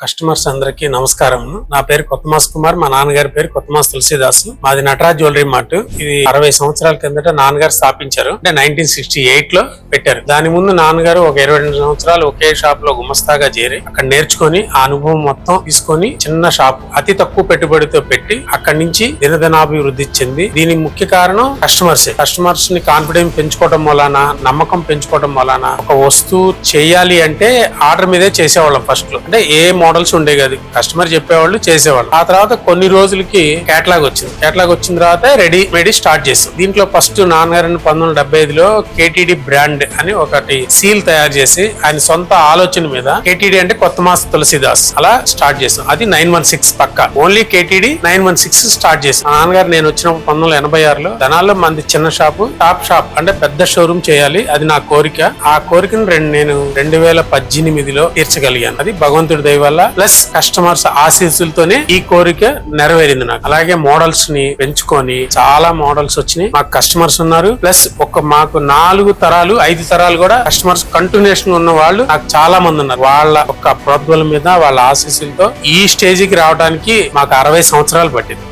Customers అందరికి నమస్కారం. నా పేరు కొత్తమాస్ కుమార్, మా నాన్నగారి పేరు కొత్తమాస్ తులసిదాసు. మాది నటరాజ్ జ్యువెలరీ మార్ట్. ఇది 60 సంవత్సరాల కిందట నాన్నగారు స్థాపించారు. అంటే 1968 లో పెట్టారు. దాని ముందు నాన్నగారు ఒక 22 సంవత్సరాలు ఒకే షాప్ లో గుమస్తాగా చేరి అక్కడ నేర్చుకొని ఆ అనుభవం మొత్తం తీసుకొని చిన్న షాప్ అతి తక్కువ పెట్టుబడితో పెట్టి అక్కడి నుంచి దినదినాభివృద్ధి చెంది దీనికి ముఖ్య కారణం కస్టమర్స్ ని కాన్ఫిడెన్స్ పెంచుకోవడం వలన, నమ్మకం పెంచుకోవడం వలన ఒక వస్తువు చేయాలి అంటే ఆర్డర్ మీదే చేసేవాళ్ళం. ఫస్ట్ లో అంటే ఏ మోడల్స్ ఉండే కదా, కస్టమర్ చెప్పేవాళ్ళు చేసేవాళ్ళు. ఆ తర్వాత కొన్ని రోజులకి కేటలాగ్ వచ్చిన తర్వాత రెడీ స్టార్ట్ చేసాం. దీంట్లో ఫస్ట్ నాన్నగారు 1975లో కేటీడీ బ్రాండ్ అని ఒకటి సీల్ తయారు చేసి ఆయన సొంత ఆలోచన మీద కేటీడీ అంటే కొత్తమాస్ తులసిదాస్ అలా స్టార్ట్ చేసాం. అది 916 పక్క ఓన్లీ కేటీడీ 916 స్టార్ట్ చేసాం. నాన్నగారు నేను వచ్చినప్పుడు 1986లో ధనాల్లో మంది చిన్న షాపు టాప్ షాప్ అంటే పెద్ద షోరూమ్ చేయాలి, అది నా కోరిక. ఆ కోరికను నేను 2018లో తీర్చగలిగాను. అది భగవంతుడి దయ వల్ల ప్లస్ కస్టమర్స్ ఆశీస్సులతోనే ఈ కోరిక నెరవేరింది నాకు. అలాగే మోడల్స్ ని పెంచుకొని చాలా మోడల్స్ వచ్చినాయి. మాకు కస్టమర్స్ ఉన్నారు. ప్లస్ మాకు 4 తరాలు 5 తరాలు కూడా కస్టమర్స్ కంటిన్యూషన్ ఉన్న వాళ్ళు నాకు చాలా మంది ఉన్నారు. వాళ్ళ ఒక ప్రోద్బలం మీద వాళ్ళ ఆశీస్సులతో ఈ స్టేజికి రావడానికి మాకు 60 సంవత్సరాలు పట్టింది.